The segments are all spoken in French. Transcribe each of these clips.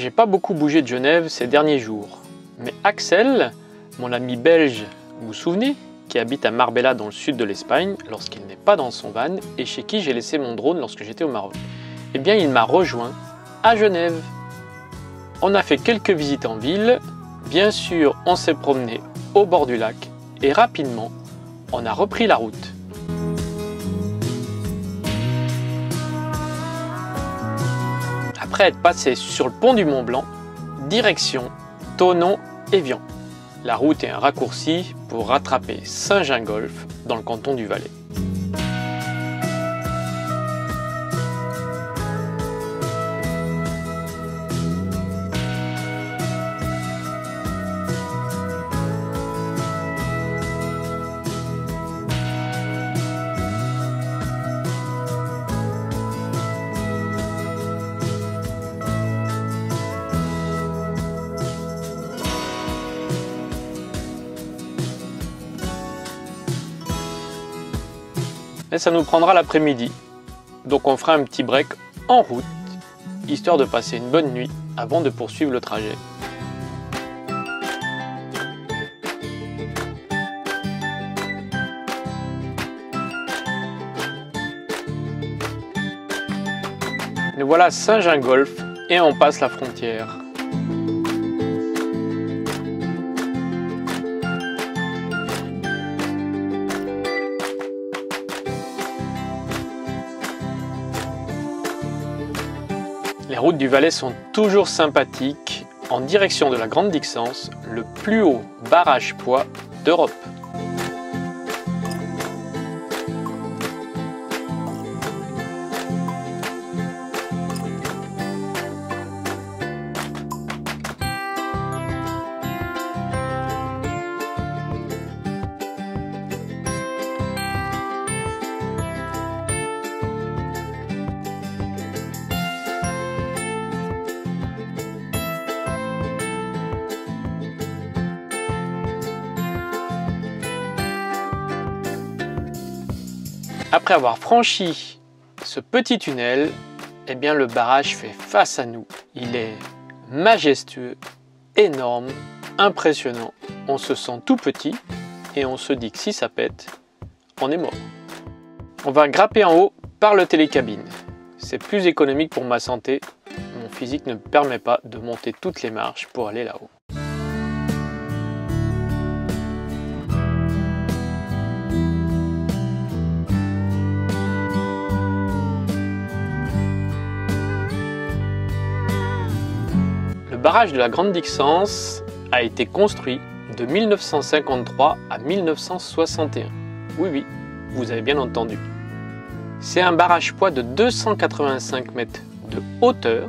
j'ai pas beaucoup bougé de Genève ces derniers jours. Mais Axel, mon ami belge, vous vous souvenez, qui habite à Marbella dans le sud de l'Espagne, lorsqu'il n'est pas dans son van, et chez qui j'ai laissé mon drone lorsque j'étais au Maroc, eh bien il m'a rejoint à Genève. On a fait quelques visites en ville, bien sûr on s'est promené au bord du lac, et rapidement, on a repris la route. Après être passé sur le pont du Mont Blanc, direction Thonon-Évian. La route est un raccourci pour rattraper Saint-Gingolph dans le canton du Valais. Et ça nous prendra l'après-midi. Donc on fera un petit break en route, histoire de passer une bonne nuit avant de poursuivre le trajet. Nous voilà à Saint-Gingolph et on passe la frontière. Les routes du Valais sont toujours sympathiques en direction de la Grande Dixence, le plus haut barrage poids d'Europe. Après avoir franchi ce petit tunnel, eh bien le barrage fait face à nous. Il est majestueux, énorme, impressionnant. On se sent tout petit et on se dit que si ça pète, on est mort. On va grimper en haut par le télécabine. C'est plus économique pour ma santé. Mon physique ne me permet pas de monter toutes les marches pour aller là-haut. Le barrage de la Grande Dixence a été construit de 1953 à 1961. Oui, vous avez bien entendu. C'est un barrage poids de 285 mètres de hauteur,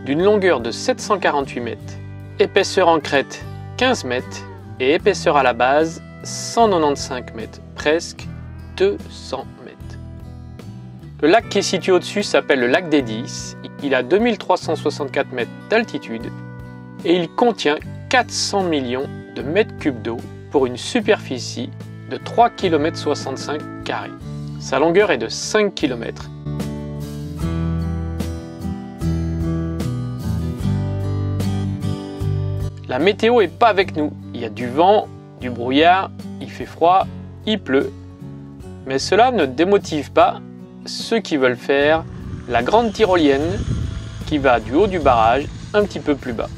d'une longueur de 748 mètres, épaisseur en crête 15 mètres et épaisseur à la base 195 mètres, presque 200 mètres. Le lac qui est situé au-dessus s'appelle le lac des 10. Il a 2364 mètres d'altitude et il contient 400 millions de mètres cubes d'eau pour une superficie de 3,65 km². Sa longueur est de 5 km. La météo n'est pas avec nous. Il y a du vent, du brouillard, il fait froid, il pleut. Mais cela ne démotive pas ceux qui veulent faire la grande tyrolienne qui va du haut du barrage un petit peu plus bas.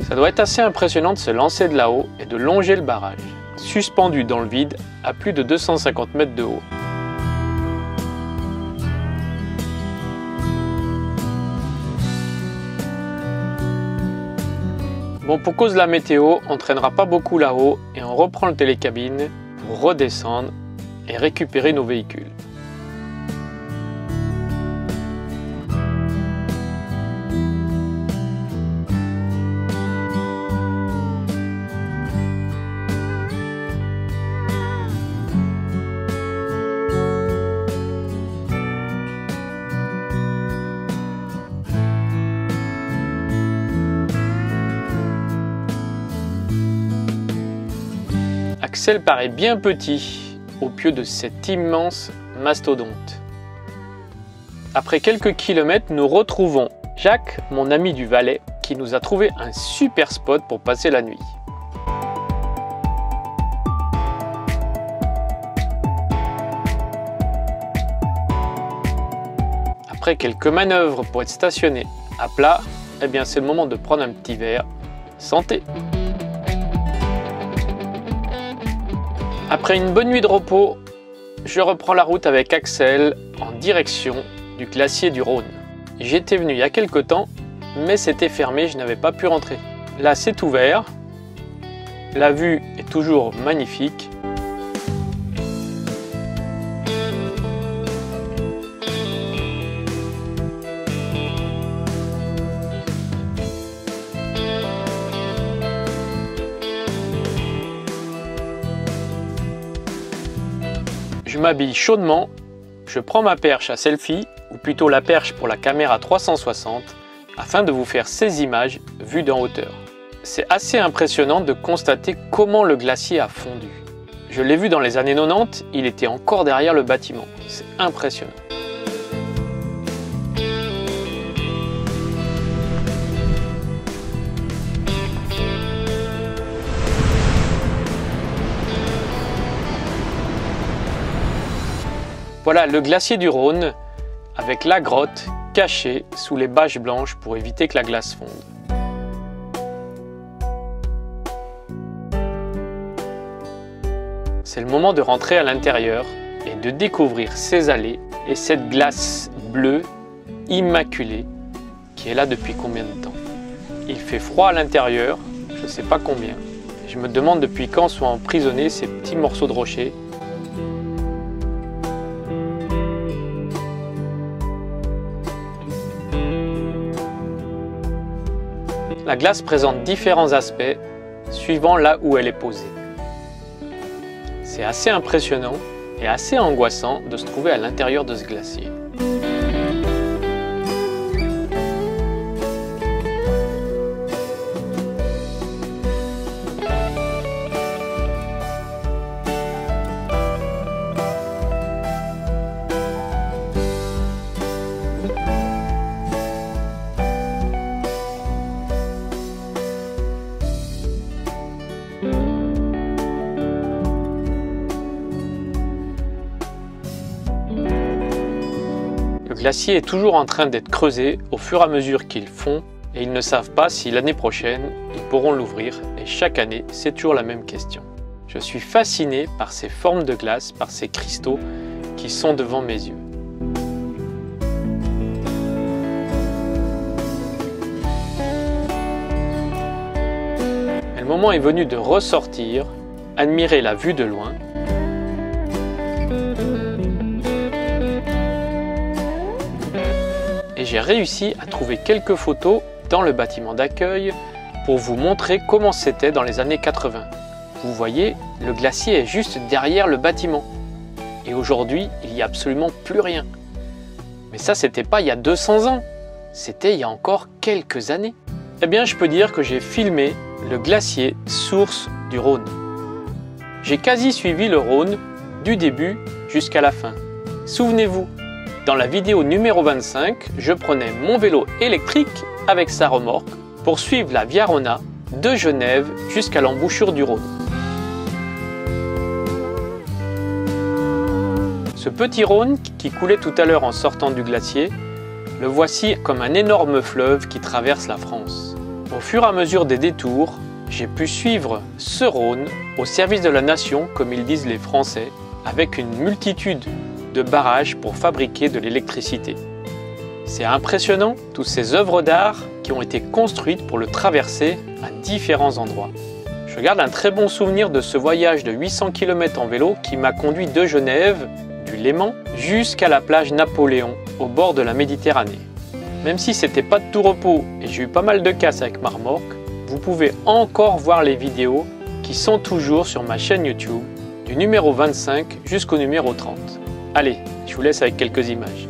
Ça doit être assez impressionnant de se lancer de là-haut et de longer le barrage, suspendu dans le vide à plus de 250 mètres de haut. Bon, pour cause de la météo, on ne traînera pas beaucoup là-haut et on reprend le télécabine pour redescendre et récupérer nos véhicules. Axel paraît bien petit au pied de cet immense mastodonte. Après quelques kilomètres, nous retrouvons Jacques, mon ami du Valais, qui nous a trouvé un super spot pour passer la nuit. Après quelques manœuvres pour être stationné à plat, eh bien c'est le moment de prendre un petit verre. Santé! Après une bonne nuit de repos, je reprends la route avec Axel en direction du glacier du Rhône. J'étais venu il y a quelque temps, mais c'était fermé, je n'avais pas pu rentrer. Là c'est ouvert, la vue est toujours magnifique. Je m'habille chaudement, je prends ma perche à selfie, ou plutôt la perche pour la caméra 360, afin de vous faire ces images vues d'en hauteur. C'est assez impressionnant de constater comment le glacier a fondu. Je l'ai vu dans les années 90, il était encore derrière le bâtiment. C'est impressionnant. Voilà le glacier du Rhône avec la grotte cachée sous les bâches blanches pour éviter que la glace fonde. C'est le moment de rentrer à l'intérieur et de découvrir ces allées et cette glace bleue immaculée qui est là depuis combien de temps. Il fait froid à l'intérieur, je ne sais pas combien. Je me demande depuis quand sont emprisonnés ces petits morceaux de rocher. La glace présente différents aspects suivant là où elle est posée. C'est assez impressionnant et assez angoissant de se trouver à l'intérieur de ce glacier. Le glacier est toujours en train d'être creusé au fur et à mesure qu'ils fond et ils ne savent pas si l'année prochaine ils pourront l'ouvrir et chaque année c'est toujours la même question. Je suis fasciné par ces formes de glace, par ces cristaux qui sont devant mes yeux. Et le moment est venu de ressortir, admirer la vue de loin. Et j'ai réussi à trouver quelques photos dans le bâtiment d'accueil pour vous montrer comment c'était dans les années 80. Vous voyez, le glacier est juste derrière le bâtiment. Et aujourd'hui, il n'y a absolument plus rien. Mais ça, c'était pas il y a 200 ans. C'était il y a encore quelques années. Eh bien, je peux dire que j'ai filmé le glacier source du Rhône. J'ai quasi suivi le Rhône du début jusqu'à la fin. Souvenez-vous, dans la vidéo numéro 25, je prenais mon vélo électrique avec sa remorque pour suivre la Via Rona de Genève jusqu'à l'embouchure du Rhône. Ce petit Rhône qui coulait tout à l'heure en sortant du glacier, le voici comme un énorme fleuve qui traverse la France. Au fur et à mesure des détours, j'ai pu suivre ce Rhône au service de la nation, comme ils disent les Français, avec une multitude de barrages pour fabriquer de l'électricité. C'est impressionnant, toutes ces œuvres d'art qui ont été construites pour le traverser à différents endroits. Je garde un très bon souvenir de ce voyage de 800 km en vélo qui m'a conduit de Genève, du Léman, jusqu'à la plage Napoléon, au bord de la Méditerranée. Même si c'était pas de tout repos et j'ai eu pas mal de casse avec ma remorque, vous pouvez encore voir les vidéos qui sont toujours sur ma chaîne YouTube, du numéro 25 jusqu'au numéro 30. Allez, je vous laisse avec quelques images.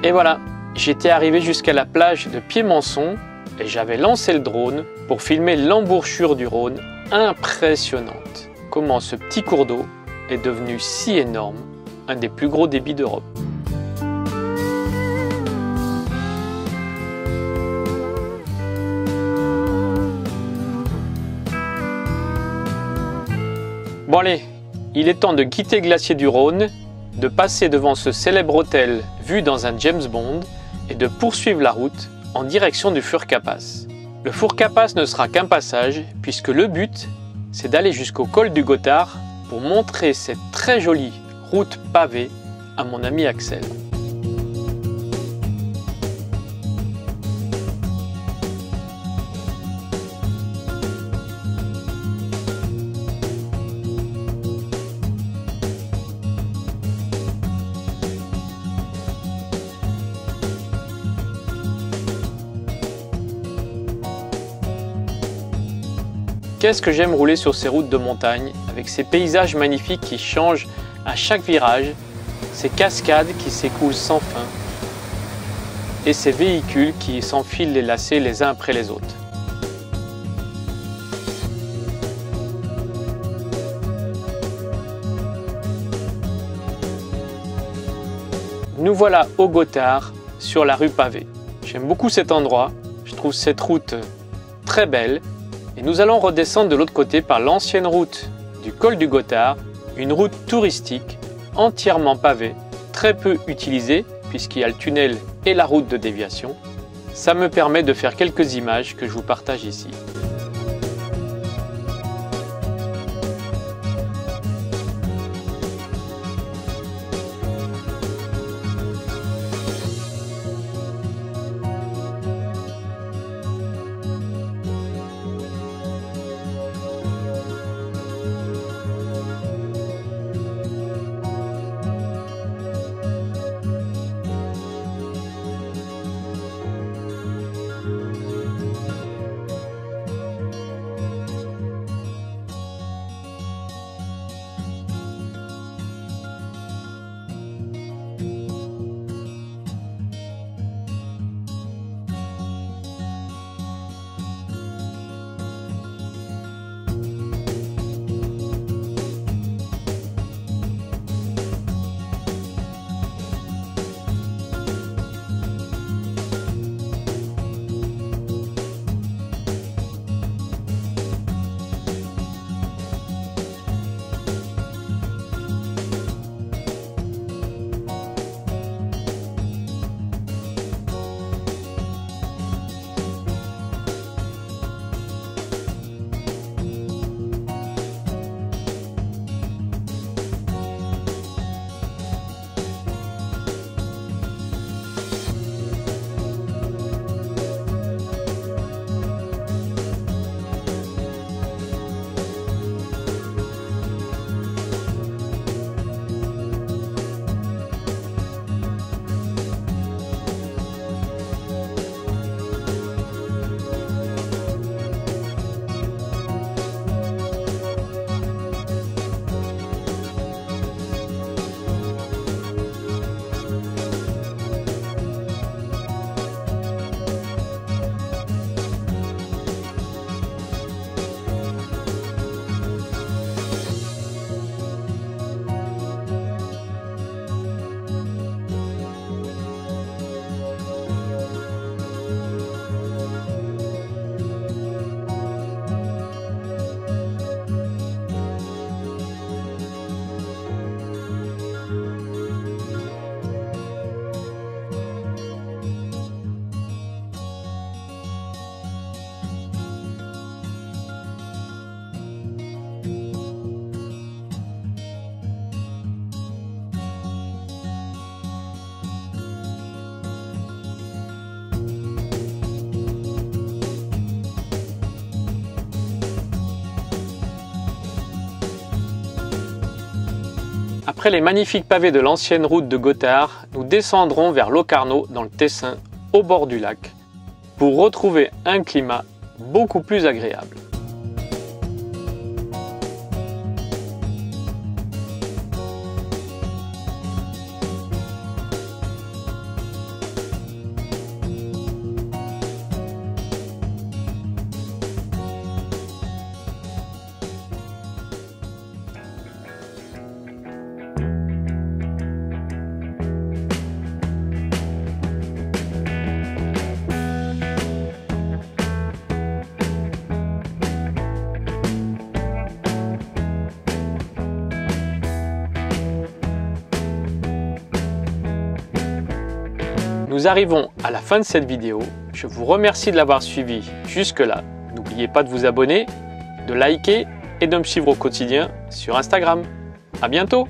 Et voilà, j'étais arrivé jusqu'à la plage de Piémonçon et j'avais lancé le drone pour filmer l'embouchure du Rhône, impressionnante. Comment ce petit cours d'eau est devenu si énorme, un des plus gros débits d'Europe. Bon allez, il est temps de quitter le glacier du Rhône, de passer devant ce célèbre hôtel vu dans un James Bond et de poursuivre la route en direction du Furka-Pass. Le Furka-Pass ne sera qu'un passage puisque le but c'est d'aller jusqu'au col du Gothard pour montrer cette très jolie route pavée à mon ami Axel. Qu'est-ce que j'aime rouler sur ces routes de montagne, avec ces paysages magnifiques qui changent à chaque virage, ces cascades qui s'écoulent sans fin, et ces véhicules qui s'enfilent les lacets les uns après les autres. Nous voilà au Gothard, sur la rue pavée. J'aime beaucoup cet endroit, je trouve cette route très belle. Et nous allons redescendre de l'autre côté par l'ancienne route du col du Gothard, une route touristique entièrement pavée, très peu utilisée puisqu'il y a le tunnel et la route de déviation. Ça me permet de faire quelques images que je vous partage ici. Après les magnifiques pavés de l'ancienne route de Gothard, nous descendrons vers Locarno dans le Tessin, au bord du lac, pour retrouver un climat beaucoup plus agréable. Nous arrivons à la fin de cette vidéo. Je vous remercie de l'avoir suivi jusque-là. N'oubliez pas de vous abonner, de liker et de me suivre au quotidien sur Instagram. À bientôt!